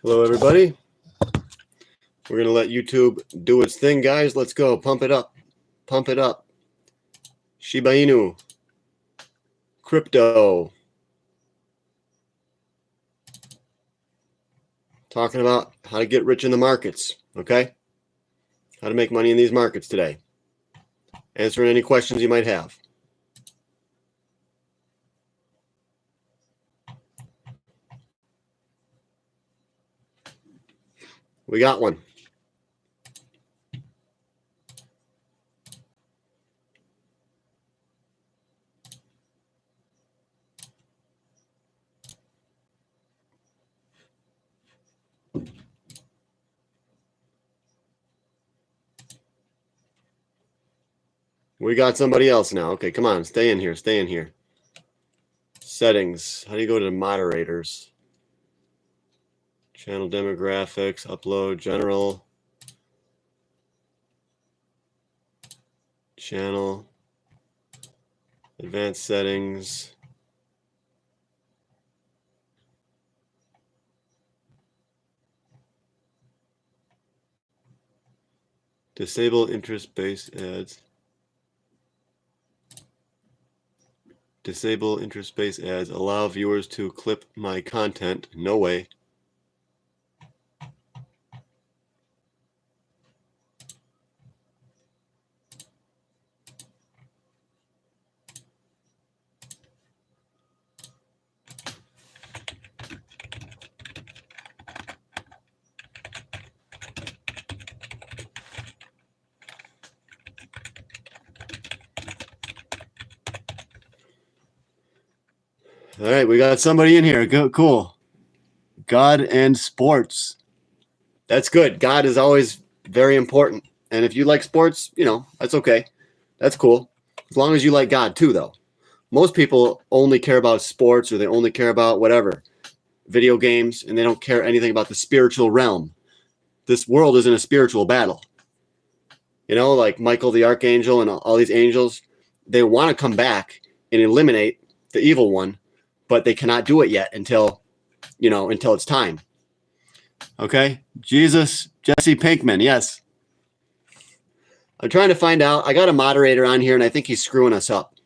Hello, everybody. We're going to let YouTube do its thing, guys. Let's go. Pump it up. Pump it up. Shiba Inu. Crypto. Talking about how to get rich in the markets, okay? How to make money in these markets today. Answering any questions you might have. We got one. We got somebody else now. Okay, come on. Stay in here. Stay in here. Settings. How do you go to moderators? Channel demographics, upload, general, channel, advanced settings. Disable interest-based ads. Disable interest-based ads. Allow viewers to clip my content. No way. All right, we got somebody in here. Go, cool. God and sports. That's good. God is always very important. And if you like sports, you know, that's okay. That's cool. As long as you like God too, though. Most people only care about sports, or they only care about whatever, video games, and they don't care anything about the spiritual realm. This world is in a spiritual battle. You know, like Michael the Archangel and all these angels, they want to come back and eliminate the evil one, but they cannot do it yet until, you know, until it's time. Okay. Jesus, Jesse Pinkman. Yes. I'm trying to find out. I got a moderator on here and I think he's screwing us up.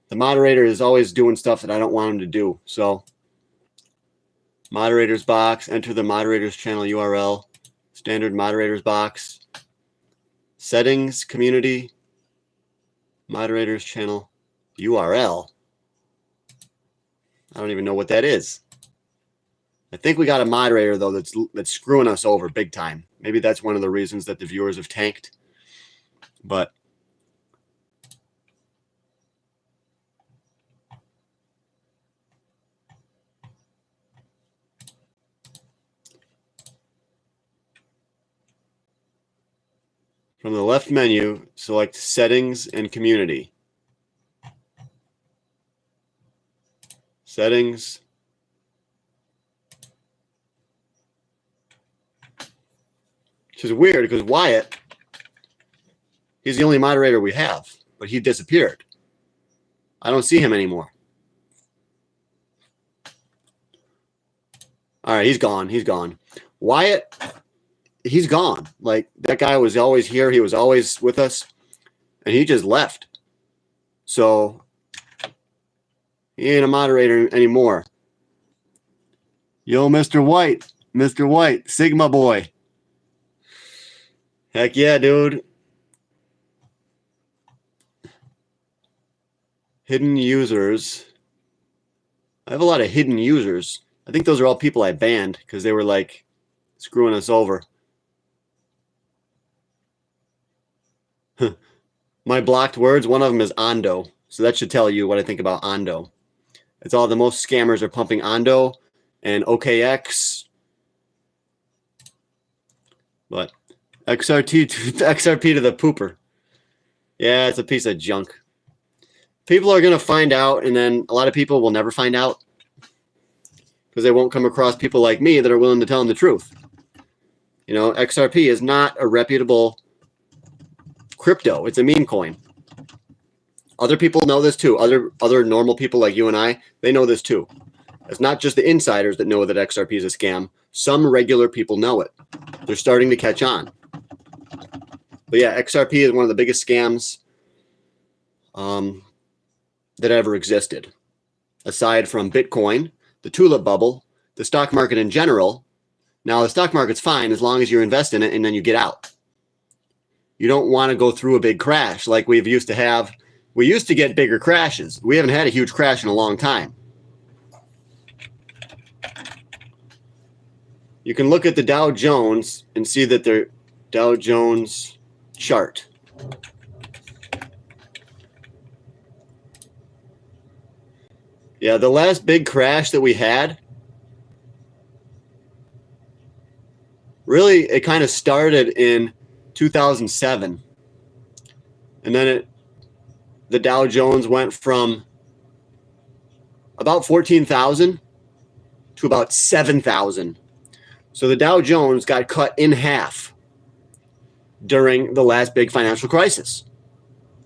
The moderator is always doing stuff that I don't want him to do. So moderators box, enter the moderators channel URL, standard moderators box, settings, community, moderators channel URL. I don't even know what that is. I think we got a moderator, though, that's screwing us over big time. Maybe that's one of the reasons that the viewers have tanked. But from the left menu, select settings and community. Settings. Which is weird because Wyatt, he's the only moderator we have, but he disappeared. I don't see him anymore. All right, he's gone. He's gone. Wyatt, he's gone. Like, that guy was always here. He was always with us, and he just left. So he ain't a moderator anymore. Yo, Mr. White. Mr. White. Sigma boy. Heck yeah, dude. Hidden users. I have a lot of hidden users. I think those are all people I banned because they were like screwing us over. My blocked words, one of them is Ondo. So that should tell you what I think about Ondo. It's all the most scammers are pumping Ondo and OKX. But XRP to the pooper. Yeah, it's a piece of junk. People are going to find out, and then a lot of people will never find out because they won't come across people like me that are willing to tell them the truth. You know, XRP is not a reputable crypto. It's a meme coin. Other people know this too. Other normal people like you and I, they know this too. It's not just the insiders that know that XRP is a scam. Some regular people know it. They're starting to catch on. But yeah, XRP is one of the biggest scams that ever existed. Aside from Bitcoin, the tulip bubble, the stock market in general. Now, the stock market's fine as long as you invest in it and then you get out. You don't want to go through a big crash like we've used to have. We used to get bigger crashes. We haven't had a huge crash in a long time. You can look at the Dow Jones and see that their Dow Jones chart. Yeah, the last big crash that we had, really, it kind of started in 2007. And then the Dow Jones went from about 14,000 to about 7,000. So the Dow Jones got cut in half during the last big financial crisis.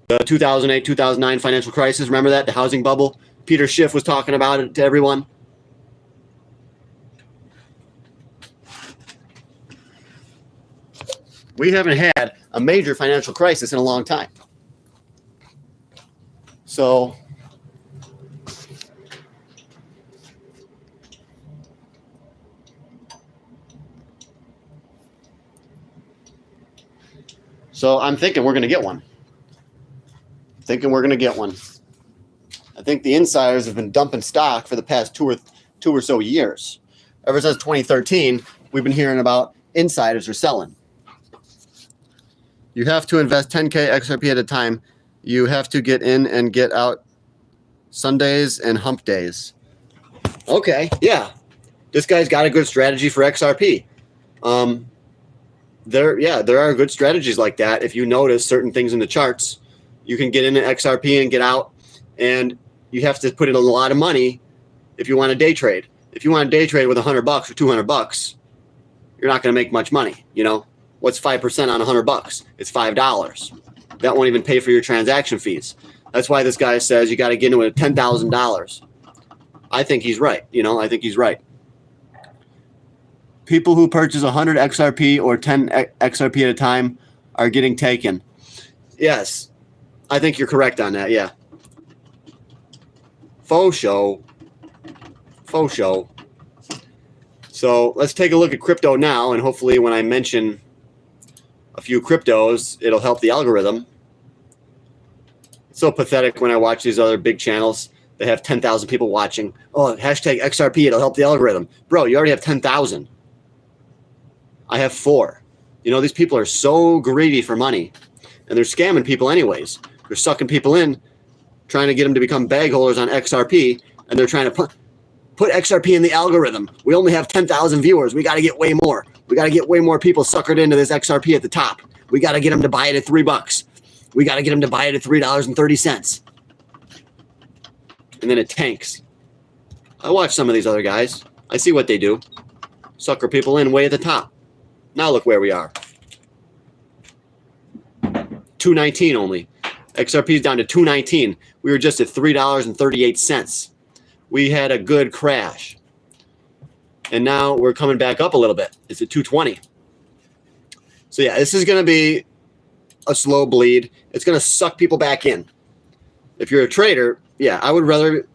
The 2008, 2009 financial crisis, remember that? The housing bubble? Peter Schiff was talking about it to everyone. We haven't had a major financial crisis in a long time. So I'm thinking we're going to get one. I think the insiders have been dumping stock for the past two or so years. Ever since 2013, we've been hearing about insiders are selling. You have to invest 10K XRP at a time. You have to get in and get out Sundays and hump days. Okay, yeah. This guy's got a good strategy for XRP. There are good strategies like that. If you notice certain things in the charts, you can get into XRP and get out, and you have to put in a lot of money if you want to day trade. If you want to day trade with $100 or $200, you're not going to make much money. You know, what's 5% on $100? It's $5. That won't even pay for your transaction fees. That's why this guy says you got to get into it at $10,000. I think he's right. I think he's right. People who purchase 100 XRP or 10 XRP at a time are getting taken. Yes, I think you're correct on that. Yeah. Faux show. So let's take a look at crypto now, and hopefully when I mention a few cryptos, it'll help the algorithm. It's so pathetic when I watch these other big channels that have 10,000 people watching. Oh, hashtag XRP, it'll help the algorithm. Bro, you already have 10,000. I have 4. These people are so greedy for money, and they're scamming people anyways. They're sucking people in, trying to get them to become bag holders on XRP, and they're trying to put XRP in the algorithm. We only have 10,000 viewers. We got to get way more. We got to get way more people suckered into this XRP at the top. We got to get them to buy it at $3. We got to get them to buy it at $3.30. And then it tanks. I watch some of these other guys. I see what they do. Sucker people in way at the top. Now look where we are. 219 only. XRP is down to 219. We were just at $3.38. We had a good crash. And now we're coming back up a little bit. It's at 220. So yeah, this is going to be a slow bleed. It's going to suck people back in. If you're a trader, yeah, I would rather...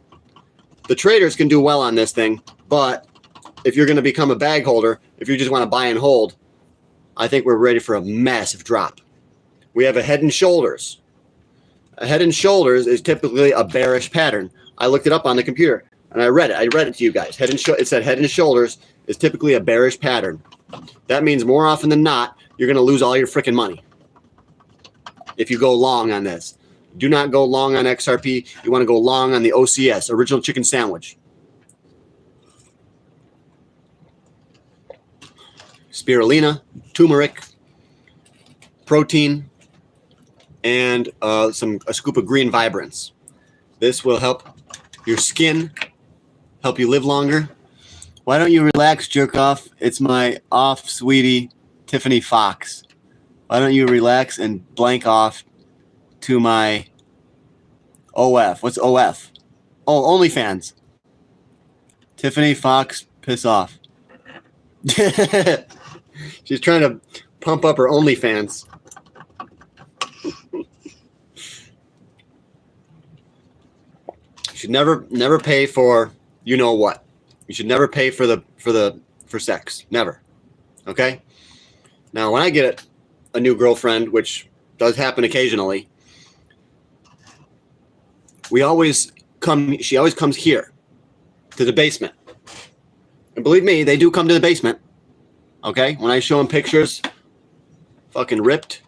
The traders can do well on this thing, but if you're going to become a bag holder, if you just want to buy and hold, I think we're ready for a massive drop. We have a head and shoulders. A head and shoulders is typically a bearish pattern. I looked it up on the computer, and I read it. I read it to you guys. It said head and shoulders is typically a bearish pattern. That means more often than not, you're going to lose all your freaking money if you go long on this. Do not go long on XRP. You want to go long on the OCS, original chicken sandwich. Spirulina, turmeric, protein, and a scoop of green vibrance. This will help your skin, help you live longer. Why don't you relax, jerk off? It's my off, sweetie, Tiffany Fox. Why don't you relax and blank off to my OF? What's OF? Oh, OnlyFans. Tiffany Fox, piss off. She's trying to pump up her OnlyFans. You should never pay for you know what. You should never pay for sex. Never. Okay? Now, when I get a new girlfriend, which does happen occasionally, she always comes here to the basement. And believe me, they do come to the basement. Okay? When I show them pictures, fucking ripped,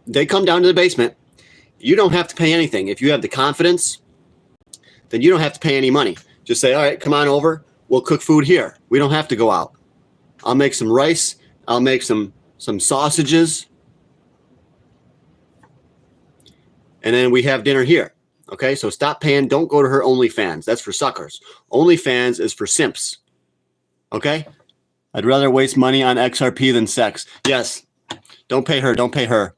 they come down to the basement. You don't have to pay anything. If you have the confidence, then you don't have to pay any money. Just say, all right, come on over. We'll cook food here. We don't have to go out. I'll make some rice. I'll make some sausages. And then we have dinner here. Okay, so stop paying. Don't go to her OnlyFans. That's for suckers. OnlyFans is for simps. Okay? I'd rather waste money on XRP than sex. Yes. Don't pay her. Don't pay her.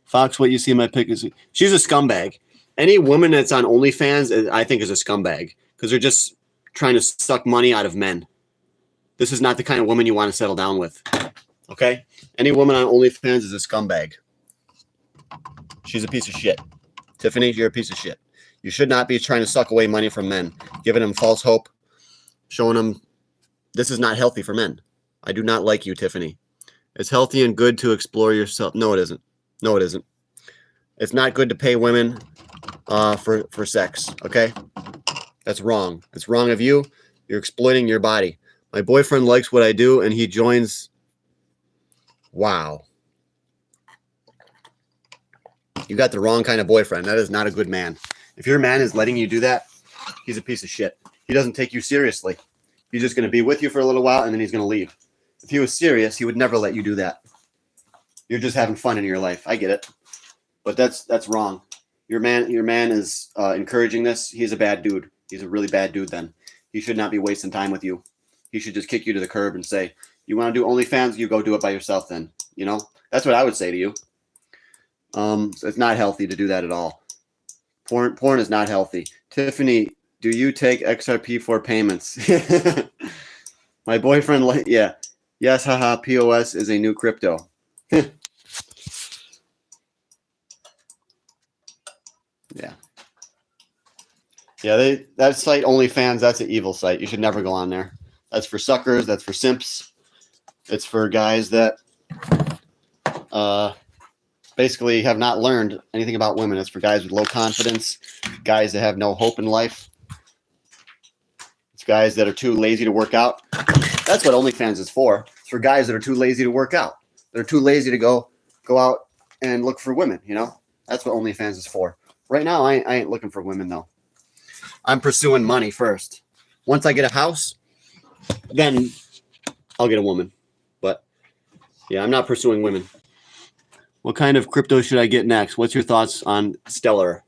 Fox, what you see in my pic is she's a scumbag. Any woman that's on OnlyFans, I think, is a scumbag because they're just trying to suck money out of men. This is not the kind of woman you want to settle down with. Okay? Any woman on OnlyFans is a scumbag. She's a piece of shit. Tiffany, you're a piece of shit. You should not be trying to suck away money from men, giving them false hope, showing them this is not healthy for men. I do not like you, Tiffany. It's healthy and good to explore yourself. No, it isn't. No, it isn't. It's not good to pay women for sex, okay? That's wrong. It's wrong of you. You're exploiting your body. My boyfriend likes what I do, and he joins. Wow. You got the wrong kind of boyfriend. That is not a good man. If your man is letting you do that, he's a piece of shit. He doesn't take you seriously. He's just going to be with you for a little while, and then he's going to leave. If he was serious, he would never let you do that. You're just having fun in your life. I get it. But that's wrong. Your man is encouraging this. He's a bad dude. He's a really bad dude then. He should not be wasting time with you. He should just kick you to the curb and say, you want to do OnlyFans? You go do it by yourself then. You know? That's what I would say to you. It's not healthy to do that at all. Porn is not healthy. Tiffany, do you take XRP for payments? My boyfriend, yeah. Yes, haha, POS is a new crypto. Yeah. Yeah, that site OnlyFans, that's an evil site. You should never go on there. That's for suckers, that's for simps. It's for guys that basically have not learned anything about women. It's for guys with low confidence, guys that have no hope in life. It's guys that are too lazy to work out. That's what OnlyFans is for. It's for guys that are too lazy to work out. They're too lazy to go out and look for women, you know? That's what OnlyFans is for. Right now, I ain't looking for women, though. I'm pursuing money first. Once I get a house, then I'll get a woman. But, yeah, I'm not pursuing women. What kind of crypto should I get next? What's your thoughts on Stellar?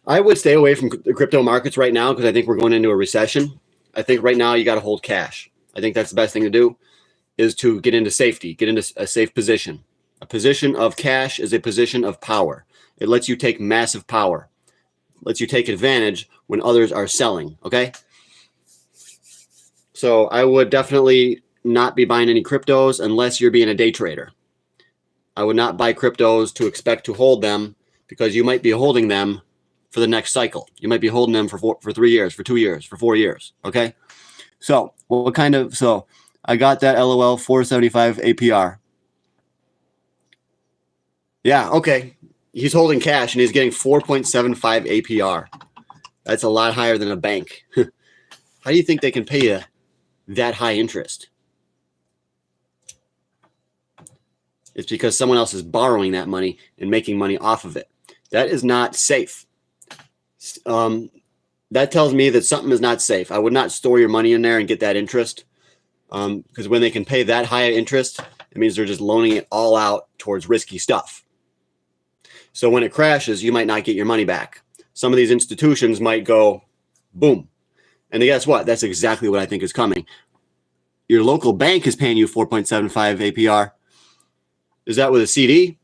I would stay away from the crypto markets right now because I think we're going into a recession. I think right now you got to hold cash. I think that's the best thing to do is to get into safety, get into a safe position. A position of cash is a position of power. It lets you take massive power. It lets you take advantage when others are selling, okay? So I would definitely not be buying any cryptos unless you're being a day trader. I would not buy cryptos to expect to hold them because you might be holding them for the next cycle. You might be holding them for 3 years, for 2 years, for 4 years, okay? So so I got that LOL 475 APR. Yeah, okay. He's holding cash and he's getting 4.75 APR. That's a lot higher than a bank. How do you think they can pay you that high interest? It's because someone else is borrowing that money and making money off of it. That is not safe. That tells me that something is not safe. I would not store your money in there and get that interest. Because when they can pay that high interest, it means they're just loaning it all out towards risky stuff. So when it crashes, you might not get your money back. Some of these institutions might go boom. And guess what? That's exactly what I think is coming. Your local bank is paying you 4.75 APR. Is that with a CD?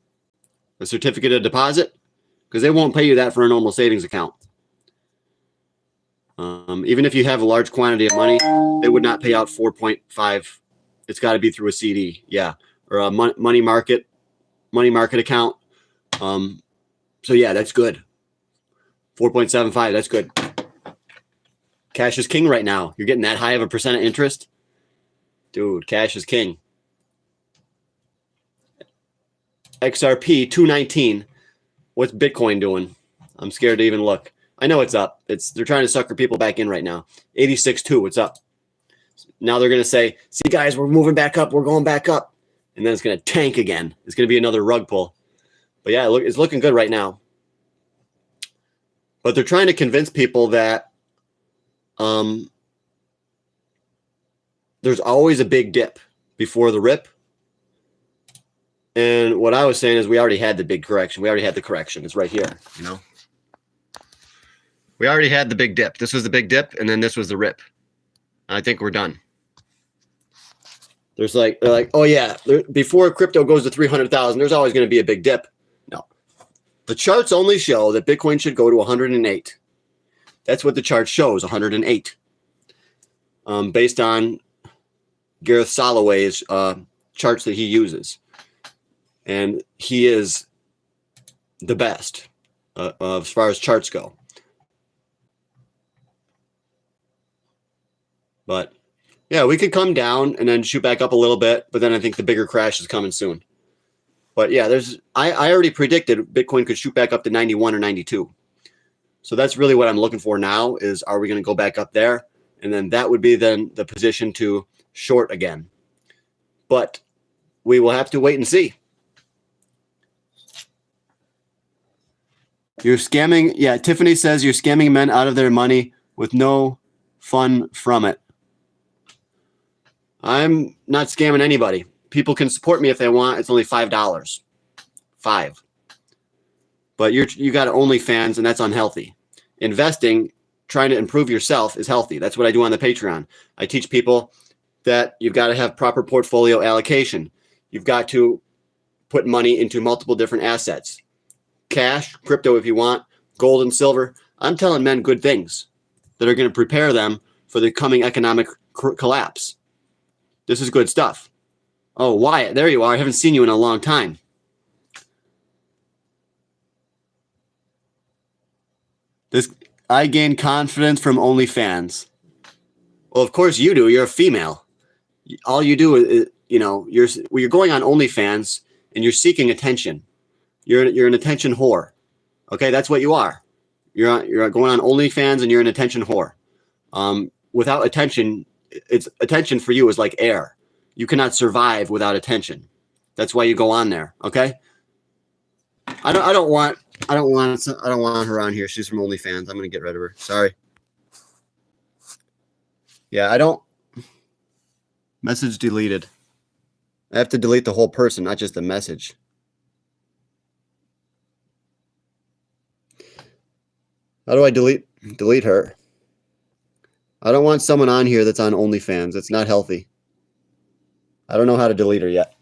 A certificate of deposit? Because they won't pay you that for a normal savings account. Even if you have a large quantity of money, they would not pay out 4.5. It's got to be through a CD, yeah, or a money market account. So yeah, that's good. 4.75, that's good. Cash is king right now. You're getting that high of a percent of interest, dude. Cash is king. XRP 219. What's Bitcoin doing? I'm scared to even look. I know it's up. They're trying to sucker people back in right now. 86.2. What's up? Now they're going to say, see, guys, we're moving back up. We're going back up. And then it's going to tank again. It's going to be another rug pull. But yeah, it's looking good right now. But they're trying to convince people that there's always a big dip before the rip. And what I was saying is we already had the big correction. We already had the correction. It's right here, you know. We already had the big dip. This was the big dip, and then this was the rip. I think we're done. They're like, oh yeah, before crypto goes to 300,000, there's always going to be a big dip. No, the charts only show that Bitcoin should go to 108. That's what the chart shows, 108. Based on Gareth Soloway's charts that he uses, and he is the best as far as charts go. But yeah, we could come down and then shoot back up a little bit, but then I think the bigger crash is coming soon. But yeah, I already predicted Bitcoin could shoot back up to 91 or 92. So that's really what I'm looking for now is, are we going to go back up there? And then that would be then the position to short again. But we will have to wait and see. You're scamming. Yeah, Tiffany says you're scamming men out of their money with no fun from it. I'm not scamming anybody. People can support me if they want. It's only $5. $5. But you got OnlyFans, and that's unhealthy. Investing, trying to improve yourself, is healthy. That's what I do on the Patreon. I teach people that you've got to have proper portfolio allocation. You've got to put money into multiple different assets. Cash, crypto if you want, gold and silver. I'm telling men good things that are going to prepare them for the coming economic collapse. This is good stuff. Oh, Wyatt, there you are. I haven't seen you in a long time. I gain confidence from OnlyFans. Well, of course you do. You're a female. All you do is, you're going on OnlyFans and you're seeking attention. You're an attention whore. Okay, that's what you are. You're going on OnlyFans and you're an attention whore. Without attention, attention for you is like air. You cannot survive without attention. That's why you go on there. Okay. I don't want her on here. She's from OnlyFans. I'm gonna get rid of her. Sorry. Yeah, I don't. Message deleted. I have to delete the whole person, not just the message. How do I delete her? I don't want someone on here that's on OnlyFans. It's not healthy. I don't know how to delete her yet.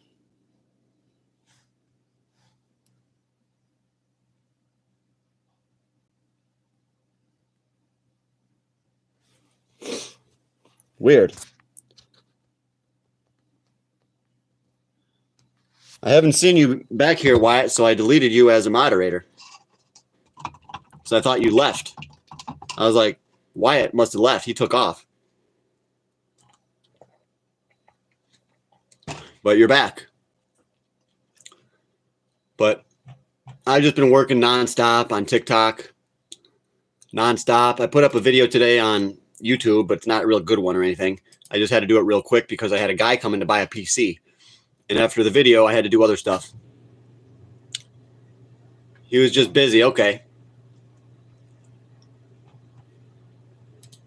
Weird. I haven't seen you back here, Wyatt, so I deleted you as a moderator. So I thought you left. I was like, Wyatt must have left. He took off. But you're back. But I've just been working nonstop on TikTok. Nonstop. I put up a video today on YouTube, but it's not a real good one or anything. I just had to do it real quick because I had a guy come in to buy a PC. And after the video, I had to do other stuff. He was just busy. Okay.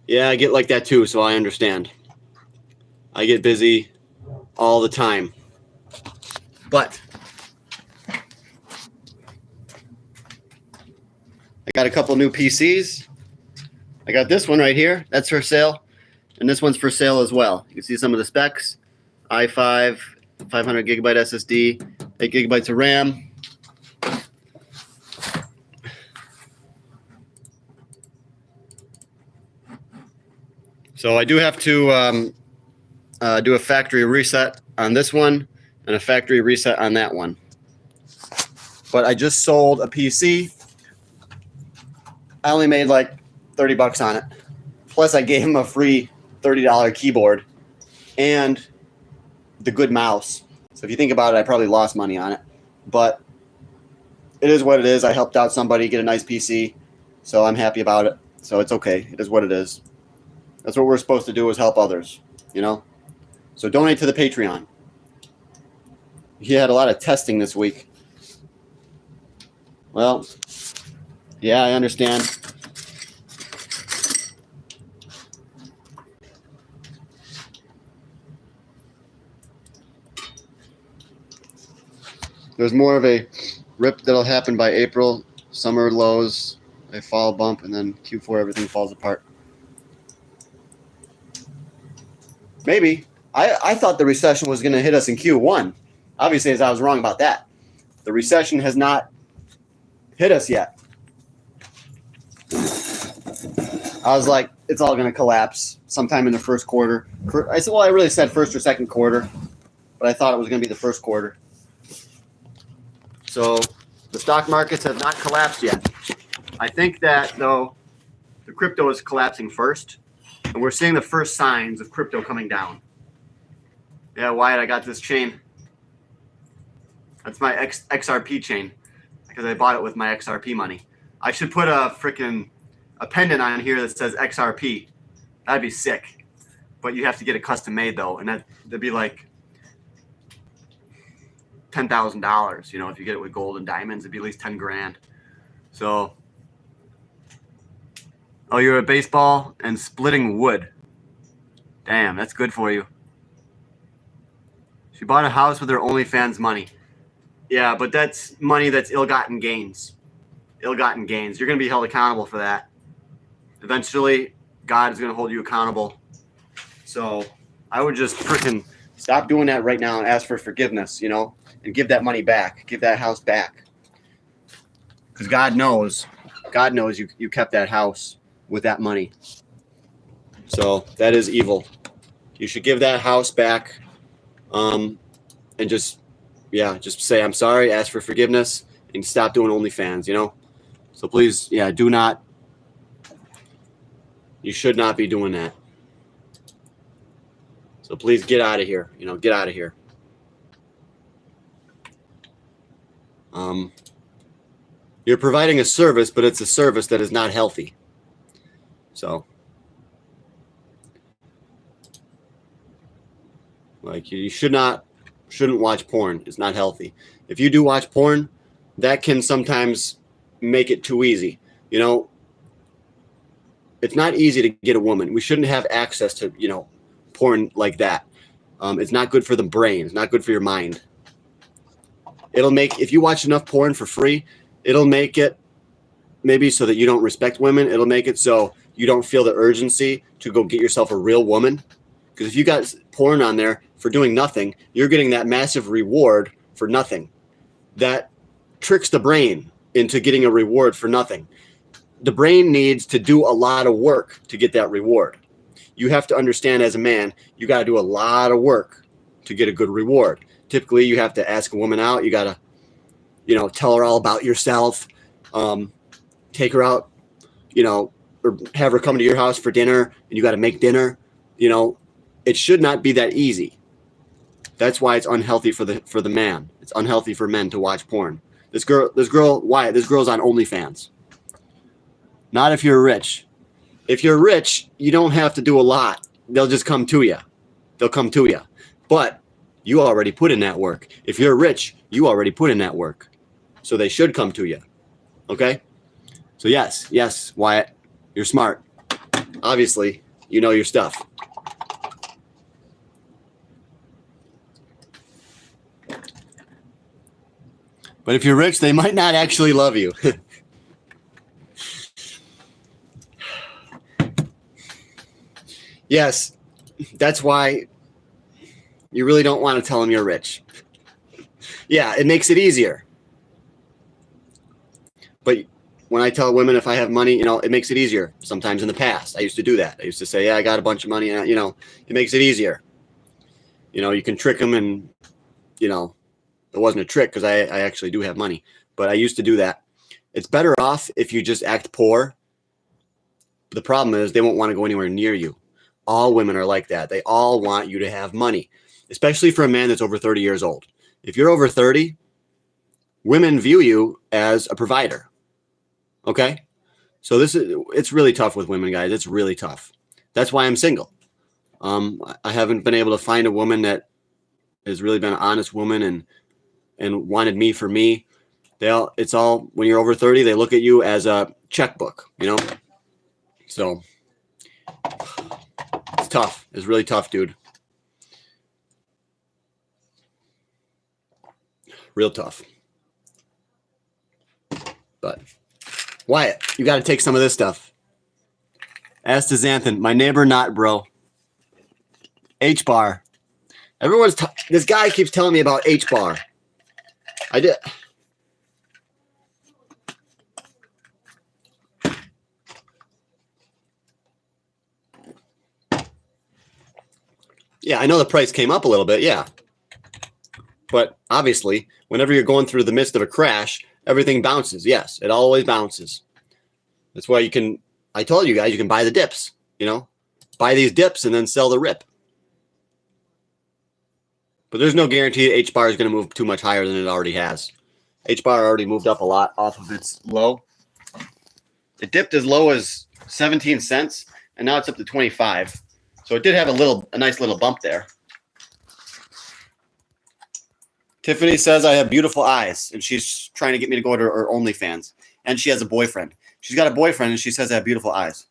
Yeah, I get like that too, so I understand. I get busy all the time. But I got a couple new PCs. I got this one right here. That's for sale. And this one's for sale as well. You can see some of the specs. i5, 500 gigabyte SSD, 8 gigabytes of RAM. So I do have to do a factory reset on this one and a factory reset on that one. But I just sold a PC. I only made like 30 bucks on it. Plus I gave him a free $30 keyboard and the good mouse. So if you think about it, I probably lost money on it. But it is what it is. I helped out somebody get a nice PC. So I'm happy about it. So it's okay. It is what it is. That's what we're supposed to do, is help others, you know? So donate to the Patreon. He had a lot of testing this week. Well, yeah, I understand. There's more of a rip that'll happen by April. Summer lows, a fall bump, and then Q4 everything falls apart. Maybe. I thought the recession was going to hit us in Q1. Obviously, as I was wrong about that. The recession has not hit us yet. I was like, it's all going to collapse sometime in the first quarter. I said, well, I really said first or second quarter, but I thought it was going to be the first quarter. So the stock markets have not collapsed yet. I think that, though, the crypto is collapsing first, and we're seeing the first signs of crypto coming down. Yeah, Wyatt, I got this chain. That's my XRP chain because I bought it with my XRP money. I should put a pendant on here that says XRP. That'd be sick. But you have to get it custom made, though, and that'd be like $10,000. You know, if you get it with gold and diamonds, it'd be at least 10 grand. So, oh, you're at baseball and splitting wood. Damn, that's good for you. She bought a house with her OnlyFans money. Yeah, but that's money that's ill-gotten gains. Ill-gotten gains. You're going to be held accountable for that. Eventually, God is going to hold you accountable. So I would just freaking stop doing that right now and ask for forgiveness, you know, and give that money back. Give that house back. Because God knows you kept that house with that money. So that is evil. You should give that house back. And just say, I'm sorry, ask for forgiveness, and stop doing OnlyFans, you know? So please, yeah, you should not be doing that. So please get out of here, you know, get out of here. You're providing a service, but it's a service that is not healthy. So, like, you shouldn't watch porn. It's not healthy. If you do watch porn, that can sometimes make it too easy. You know, it's not easy to get a woman. We shouldn't have access to, you know, porn like that. It's not good for the brain. It's not good for your mind. If you watch enough porn for free, it'll make it maybe so that you don't respect women. It'll make it so you don't feel the urgency to go get yourself a real woman. Because if you got porn on there for doing nothing, you're getting that massive reward for nothing. That tricks the brain into getting a reward for nothing. The brain needs to do a lot of work to get that reward. You have to understand, as a man, you got to do a lot of work to get a good reward. Typically, you have to ask a woman out. You got to, you know, tell her all about yourself, take her out, you know, or have her come to your house for dinner, and you got to make dinner. You know, it should not be that easy. That's why it's unhealthy for the man. It's unhealthy for men to watch porn. This girl's on OnlyFans. Not if you're rich. If you're rich, you don't have to do a lot. They'll just come to you. They'll come to you. But you already put in that work. If you're rich, you already put in that work. So they should come to you. Okay? So yes, Wyatt, you're smart. Obviously, you know your stuff. But if you're rich, they might not actually love you. Yes, that's why you really don't want to tell them you're rich. Yeah, it makes it easier. But when I tell women if I have money, it makes it easier. Sometimes in the past, I used to do that. I used to say, yeah, I got a bunch of money. And, it makes it easier. You can trick them and, it wasn't a trick because I actually do have money. But I used to do that. It's better off if you just act poor. The problem is they won't want to go anywhere near you. All women are like that. They all want you to have money, especially for a man that's over 30 years old. If you're over 30, women view you as a provider. Okay? So it's really tough with women, guys. It's really tough. That's why I'm single. I haven't been able to find a woman that has really been an honest woman and wanted me for me. It's all, when you're over 30, they look at you as a checkbook, So it's tough. It's really tough, dude. Real tough. But Wyatt, you got to take some of this stuff. Ask Xanthan, my neighbor not, bro. H-bar. This guy keeps telling me about H-bar. I did. Yeah, I know the price came up a little bit, yeah. But obviously, whenever you're going through the midst of a crash, everything bounces. Yes, it always bounces. That's why I told you guys, you can buy the dips, buy these dips and then sell the rip. But there's no guarantee H-bar is going to move too much higher than it already has. H-bar already moved up a lot off of its low. It dipped as low as 17 cents, and now it's up to 25. So it did have a nice little bump there. Tiffany says I have beautiful eyes, and she's trying to get me to go to her OnlyFans. And she has a boyfriend. She's got a boyfriend, and she says I have beautiful eyes.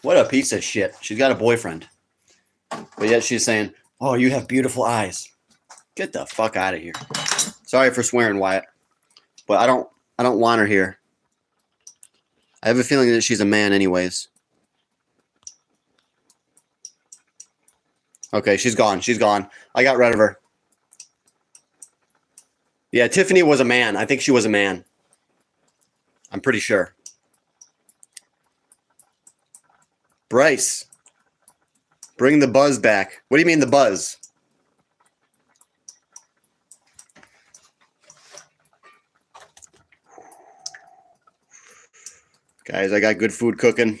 What a piece of shit. She's got a boyfriend. But yet she's saying, oh, you have beautiful eyes. Get the fuck out of here. Sorry for swearing, Wyatt. But I don't want her here. I have a feeling that she's a man anyways. Okay, she's gone. She's gone. I got rid of her. Yeah, Tiffany was a man. I think she was a man. I'm pretty sure. Bryce. Bring the buzz back. What do you mean the buzz? Guys, I got good food cooking.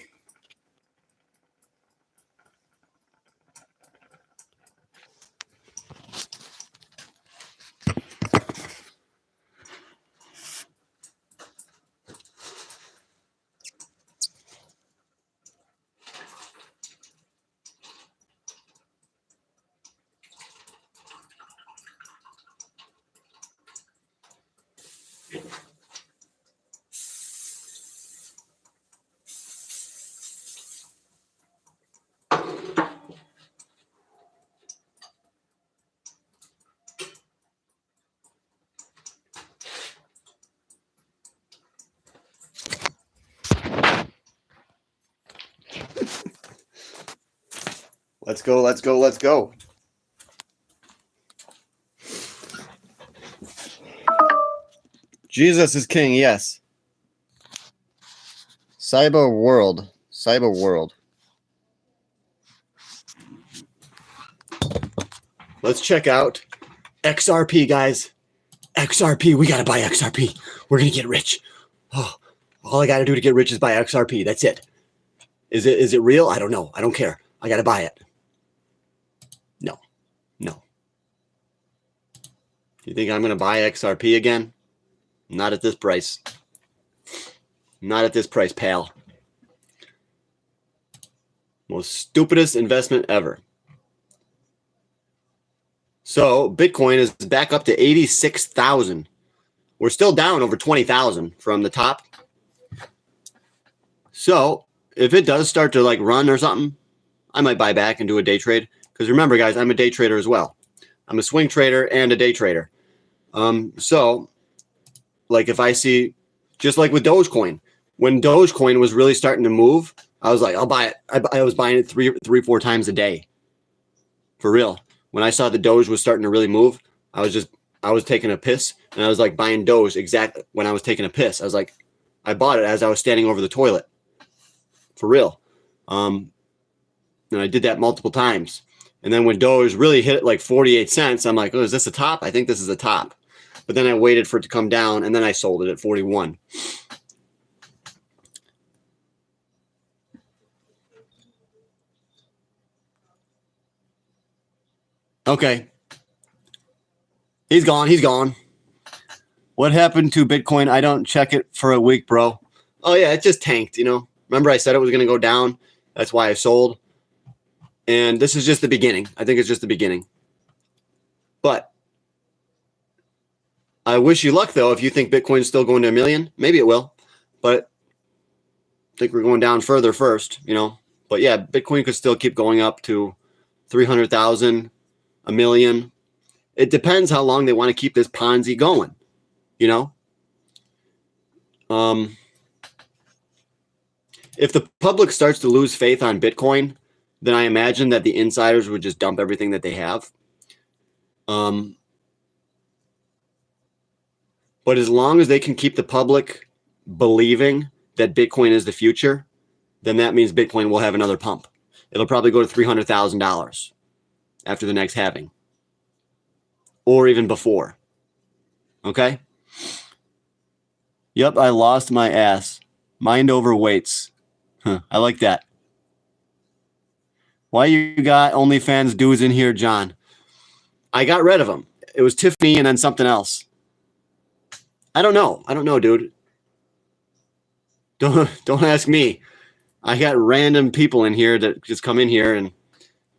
Let's go, let's go, let's go. Jesus is king, yes. Cyber world. Cyber world. Let's check out XRP, guys. XRP, we gotta buy XRP. We're gonna get rich. Oh, all I gotta do to get rich is buy XRP. That's it. Is it real? I don't know. I don't care. I gotta buy it. No. You think I'm going to buy XRP again? Not at this price. Not at this price, pal. Most stupidest investment ever. So Bitcoin is back up to 86,000. We're still down over 20,000 from the top. So if it does start to run or something, I might buy back and do a day trade. Because remember, guys, I'm a day trader as well. I'm a swing trader and a day trader. So, if I see, just like with Dogecoin, when Dogecoin was really starting to move, I was like, I'll buy it. I was buying it three, 4 times a day. For real. When I saw the Doge was starting to really move, I was just I was taking a piss, and I was like buying Doge exactly when I was taking a piss. I was like, I bought it as I was standing over the toilet. For real. And I did that multiple times. And then when Doge really hit like 48 cents, I'm like, oh, is this a top? I think this is a top. But then I waited for it to come down, and then I sold it at 41. Okay. He's gone. He's gone. What happened to Bitcoin? I don't check it for a week, bro. Oh, yeah, it just tanked, you know. Remember I said it was going to go down? That's why I sold. And this is just the beginning. I think it's just the beginning. But I wish you luck, though, if you think Bitcoin's still going to 1 million. Maybe it will. But I think we're going down further first, you know. But, yeah, Bitcoin could still keep going up to 300,000, 1 million. It depends how long they want to keep this Ponzi going, you know. If the public starts to lose faith on Bitcoin, then I imagine that the insiders would just dump everything that they have. But as long as they can keep the public believing that Bitcoin is the future, then that means Bitcoin will have another pump. It'll probably go to $300,000 after the next halving, or even before. Okay? Yep, I lost my ass. Mind over weights. Huh, I like that. Why you got OnlyFans dudes in here, John? I got rid of them. It was Tiffany and then something else. I don't know. I don't know, dude. Don't ask me. I got random people in here that just come in here and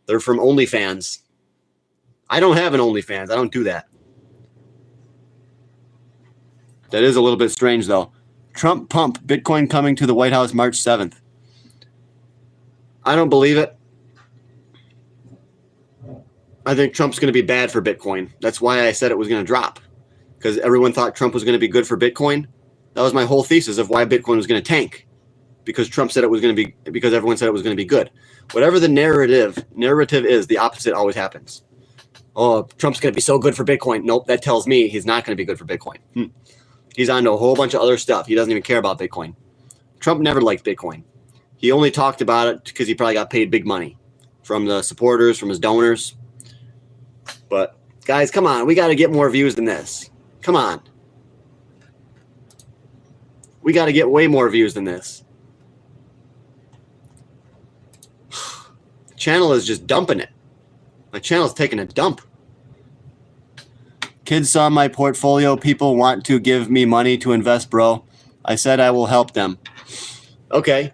they're from OnlyFans. I don't have an OnlyFans. I don't do that. That is a little bit strange, though. Trump pump. Bitcoin coming to the White House March 7th. I don't believe it. I think Trump's going to be bad for Bitcoin. That's why I said it was going to drop. Because everyone thought Trump was going to be good for Bitcoin. That was my whole thesis of why Bitcoin was going to tank. Because Trump said it was going to be, because everyone said it was going to be good. Whatever the narrative is, the opposite always happens. Oh, Trump's going to be so good for Bitcoin. Nope, that tells me he's not going to be good for Bitcoin. He's on to a whole bunch of other stuff. He doesn't even care about Bitcoin. Trump never liked Bitcoin. He only talked about it because he probably got paid big money from the supporters, from his donors. But, guys, come on. We got to get more views than this. Come on. We got to get way more views than this. The channel is just dumping it. My channel's taking a dump. Kids saw my portfolio. People want to give me money to invest, bro. I said I will help them. Okay.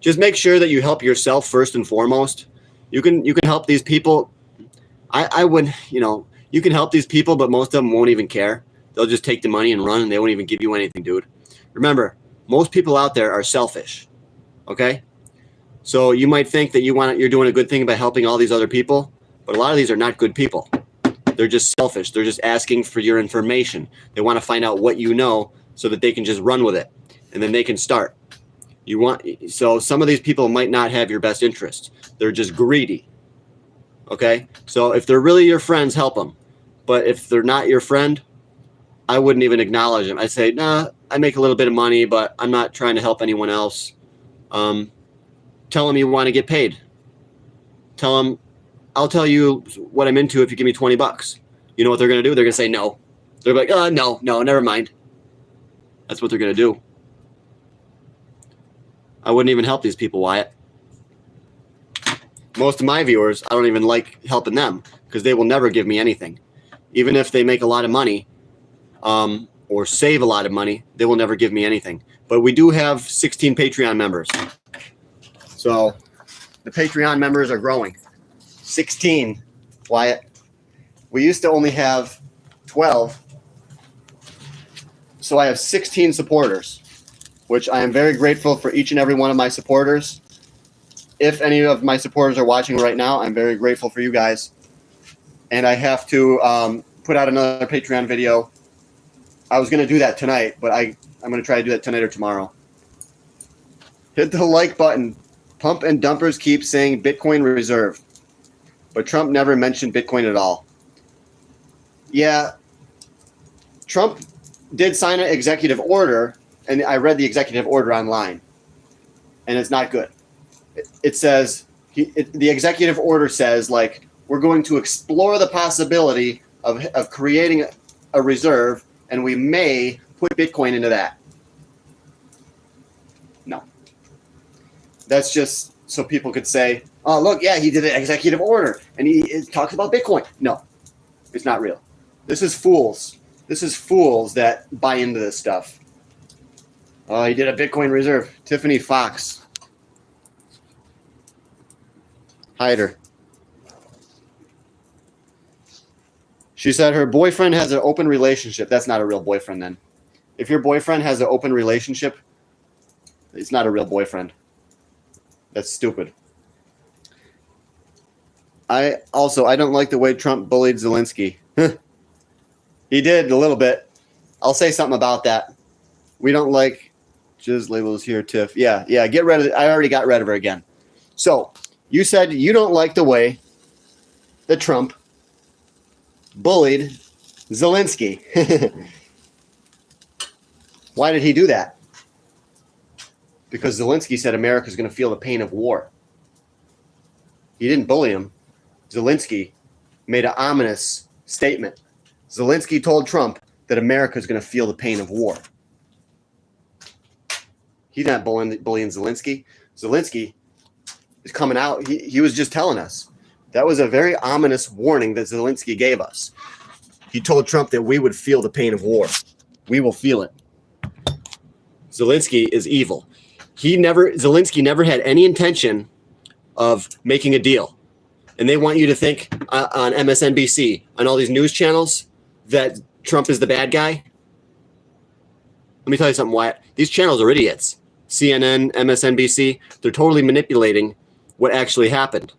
Just make sure that you help yourself first and foremost. You can help these people. I would, you can help these people, but most of them won't even care. They'll just take the money and run, and they won't even give you anything, dude. Remember, most people out there are selfish. Okay? So you might think that you're doing a good thing by helping all these other people, but a lot of these are not good people. They're just selfish. They're just asking for your information. They want to find out what you know so that they can just run with it, and then they can start. So some of these people might not have your best interest. They're just greedy. Okay? So if they're really your friends, help them. But if they're not your friend, I wouldn't even acknowledge them. I'd say, nah, I make a little bit of money, but I'm not trying to help anyone else. Tell them you want to get paid. Tell them, I'll tell you what I'm into if you give me $20. You know what they're going to do? They're going to say no. They're like, no, never mind. That's what they're going to do. I wouldn't even help these people, Wyatt. Most of my viewers, I don't even like helping them because they will never give me anything. Even if they make a lot of money or save a lot of money, they will never give me anything. But we do have 16 Patreon members. So the Patreon members are growing. 16, Wyatt. We used to only have 12. So I have 16 supporters, which I am very grateful for each and every one of my supporters. If any of my supporters are watching right now, I'm very grateful for you guys. And I have to put out another Patreon video. I was going to do that tonight, but I'm going to try to do that tonight or tomorrow. Hit the like button. Pump and dumpers keep saying Bitcoin reserve, but Trump never mentioned Bitcoin at all. Yeah, Trump did sign an executive order, and I read the executive order online, and it's not good. It says, the executive order says, like, we're going to explore the possibility of creating a reserve, and we may put Bitcoin into that. No. That's just so people could say, oh, look, yeah, he did an executive order, and he talks about Bitcoin. No, it's not real. This is fools. This is fools that buy into this stuff. Oh, he did a Bitcoin reserve. Tiffany Fox. Hide her. She said her boyfriend has an open relationship. That's not a real boyfriend then. If your boyfriend has an open relationship, it's not a real boyfriend. That's stupid. I don't like the way Trump bullied Zelensky. He did a little bit. I'll say something about that. We don't like jizz labels here, Tiff. Yeah, get rid of it. I already got rid of her again. So you said you don't like the way that Trump bullied Zelensky. Why did he do that? Because Zelensky said America's going to feel the pain of war. He didn't bully him. Zelensky made an ominous statement. Zelensky told Trump that America is going to feel the pain of war. He's not bullying Zelensky. Zelensky is coming out. He was just telling us. That was a very ominous warning that Zelensky gave us. He told Trump that we would feel the pain of war. We will feel it. Zelensky is evil. Zelensky never had any intention of making a deal. And they want you to think on MSNBC, on all these news channels, that Trump is the bad guy. Let me tell you something, Wyatt. These channels are idiots. CNN, MSNBC, they're totally manipulating what actually happened.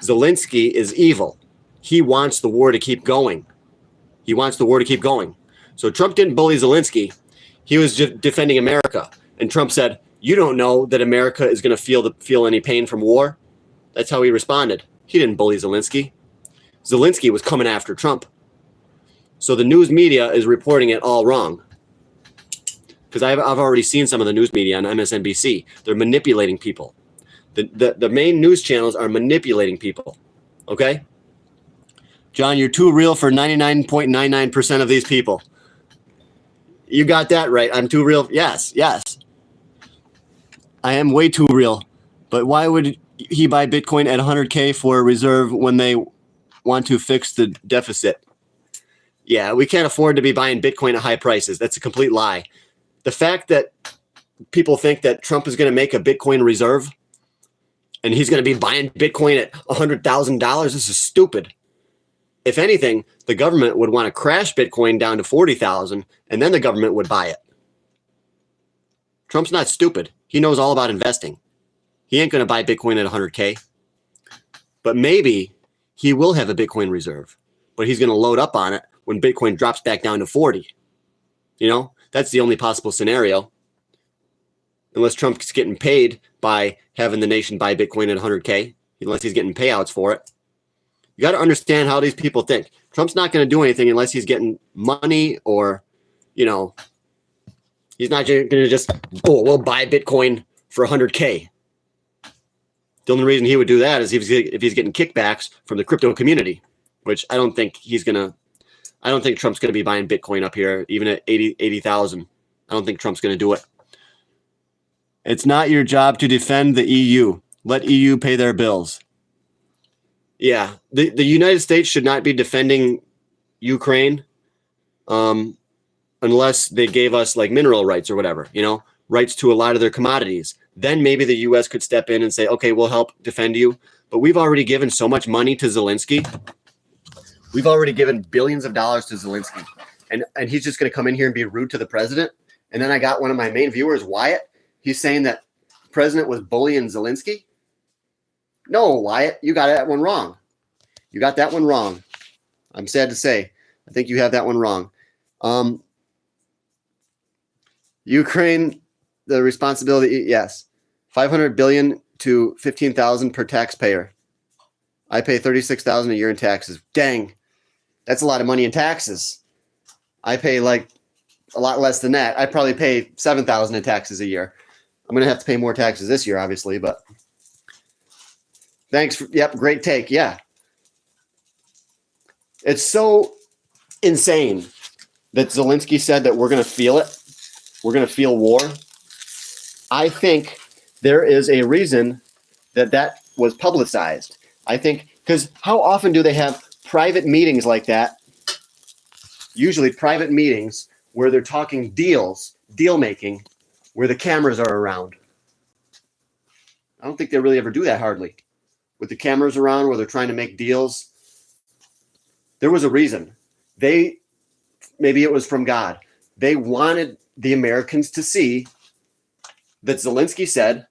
Zelensky is evil. He wants the war to keep going. So Trump didn't bully Zelensky. He was just defending America. And Trump said, you don't know that America is going to feel any pain from war? That's how he responded. He didn't bully Zelensky. Zelensky was coming after Trump. So the news media is reporting it all wrong. Because I've already seen some of the news media on MSNBC. They're manipulating people. The main news channels are manipulating people. Okay? John, you're too real for 99.99% of these people. You got that right. I'm too real. Yes. I am way too real. But why would he buy Bitcoin at 100K for a reserve when they want to fix the deficit? Yeah, we can't afford to be buying Bitcoin at high prices. That's a complete lie. The fact that people think that Trump is going to make a Bitcoin reserve and he's going to be buying Bitcoin at $100,000, this is stupid. If anything, the government would want to crash Bitcoin down to 40,000 and then the government would buy it. Trump's not stupid. He knows all about investing. He ain't going to buy Bitcoin at 100K. But maybe he will have a Bitcoin reserve, but he's going to load up on it when Bitcoin drops back down to 40. You know, that's the only possible scenario. Unless Trump's getting paid by having the nation buy Bitcoin at 100K, unless he's getting payouts for it. You got to understand how these people think. Trump's not going to do anything unless he's getting money or, you know, he's not going to just, we'll buy Bitcoin for 100K. The only reason he would do that is if he's getting kickbacks from the crypto community, which I don't think Trump's going to be buying Bitcoin up here, even at 80,000. I don't think Trump's going to do it. It's not your job to defend the EU. Let EU pay their bills. Yeah, the United States should not be defending Ukraine unless they gave us like mineral rights or whatever, you know, rights to a lot of their commodities. Then maybe the U.S. could step in and say, okay, we'll help defend you. But we've already given so much money to Zelensky. We've already given billions of dollars to Zelensky. And he's just going to come in here and be rude to the president. And then I got one of my main viewers, Wyatt. He's saying that the president was bullying Zelensky. No, Wyatt, you got that one wrong. You got that one wrong. I'm sad to say. I think you have that one wrong. Ukraine, the responsibility, yes. 500 billion to 15,000 per taxpayer. I pay 36,000 a year in taxes. Dang. That's a lot of money in taxes. I pay like a lot less than that. I probably pay $7,000 in taxes a year. I'm going to have to pay more taxes this year, obviously, but thanks. Yep. Great take. Yeah. It's so insane that Zelensky said that we're going to feel it. We're going to feel war. I think there is a reason that was publicized. I think because how often do they have private meetings like that? Usually private meetings where they're talking deal making, where the cameras are around. I don't think they really ever do that hardly. With the cameras around where they're trying to make deals. There was a reason. Maybe it was from God. They wanted the Americans to see that Zelensky said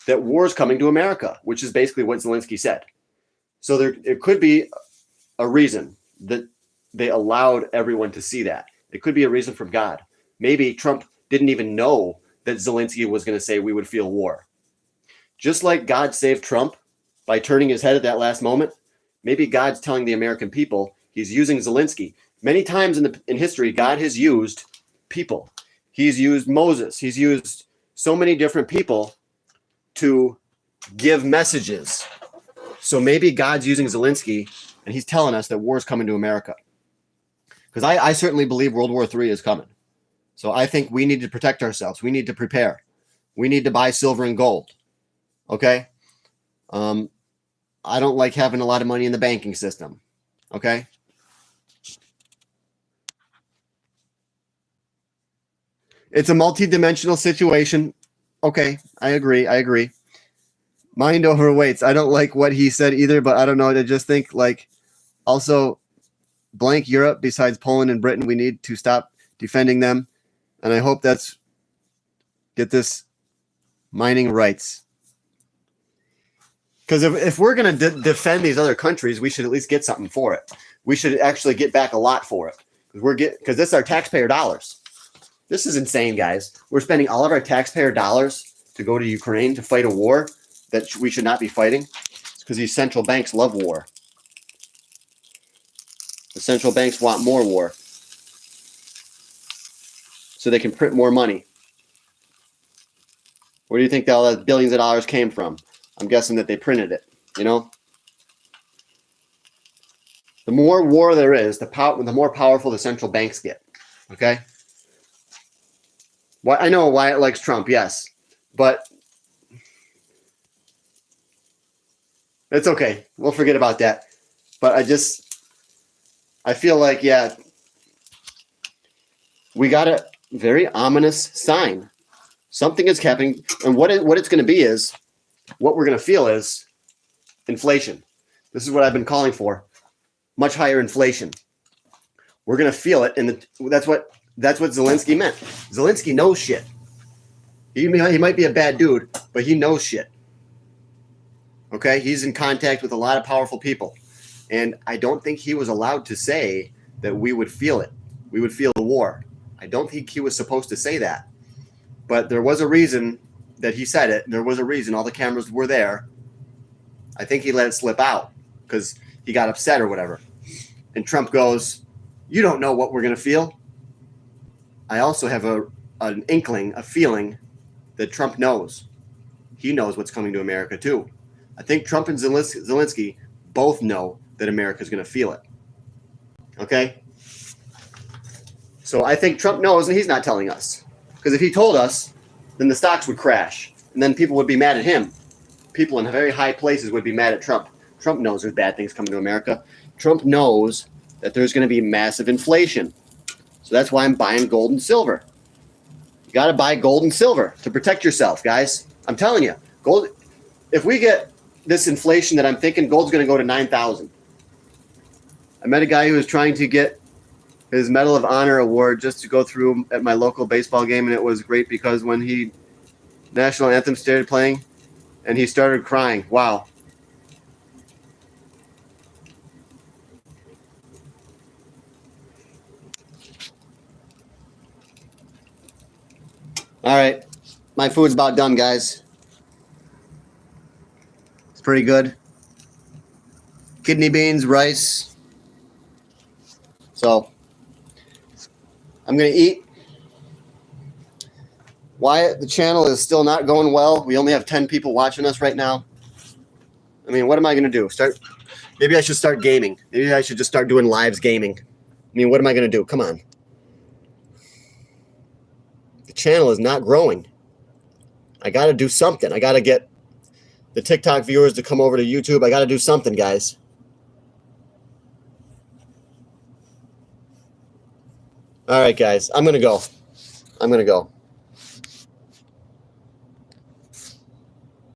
that war is coming to America, which is basically what Zelensky said. So it could be a reason that they allowed everyone to see that. It could be a reason from God. Maybe Trump didn't even know that Zelensky was going to say we would feel war. Just like God saved Trump by turning his head at that last moment, maybe God's telling the American people he's using Zelensky. Many times in history, God has used people. He's used Moses. He's used so many different people to give messages. So maybe God's using Zelensky and he's telling us that war is coming to America. Because I certainly believe World War III is coming. So I think we need to protect ourselves. We need to prepare. We need to buy silver and gold. Okay? I don't like having a lot of money in the banking system. Okay? It's a multi-dimensional situation. Okay, I agree. Mind over weights. I don't like what he said either, but I don't know. I just think like also blank Europe besides Poland and Britain, we need to stop defending them. And I hope get this mining rights. Because if we're going to defend these other countries, we should at least get something for it. We should actually get back a lot for it. Because this is our taxpayer dollars. This is insane, guys. We're spending all of our taxpayer dollars to go to Ukraine to fight a war that we should not be fighting. It's because these central banks love war. The central banks want more war. So they can print more money. Where do you think all the billions of dollars came from? I'm guessing that they printed it, you know? The more war there is, the more powerful the central banks get, okay? Well, I know Wyatt likes Trump, yes, but it's okay. We'll forget about that. But I feel like, yeah, we got a very ominous sign. Something is happening, and what it's going to be is, what we're going to feel is inflation. This is what I've been calling for. Much higher inflation. We're going to feel it, and that's what Zelensky meant. Zelensky knows shit. He might be a bad dude, but he knows shit. Okay? He's in contact with a lot of powerful people. And I don't think he was allowed to say that we would feel it. We would feel the war. I don't think he was supposed to say that. But there was a reason that he said it. There was a reason. All the cameras were there. I think he let it slip out because he got upset or whatever. And Trump goes, "You don't know what we're going to feel." I also have an inkling, a feeling that Trump knows. He knows what's coming to America too. I think Trump and Zelensky both know that America is going to feel it. Okay? So I think Trump knows and he's not telling us. Because if he told us, then the stocks would crash. And then people would be mad at him. People in very high places would be mad at Trump. Trump knows there's bad things coming to America. Trump knows that there's going to be massive inflation. So that's why I'm buying gold and silver. You got to buy gold and silver to protect yourself, guys. I'm telling you, gold. If we get this inflation that I'm thinking, gold's going to go to 9,000. I met a guy who was trying to get his Medal of Honor award just to go through at my local baseball game, and it was great because when he national anthem started playing, and he started crying. Wow. All right. My food's about done, guys. It's pretty good. Kidney beans, rice, So I'm going to eat. Why the channel is still not going well. We only have 10 people watching us right now. I mean, what am I going to do? Maybe I should start gaming. Maybe I should just start doing lives gaming. I mean, what am I going to do? Come on. The channel is not growing. I got to do something. I got to get the TikTok viewers to come over to YouTube. I got to do something, guys. All right, guys. I'm going to go.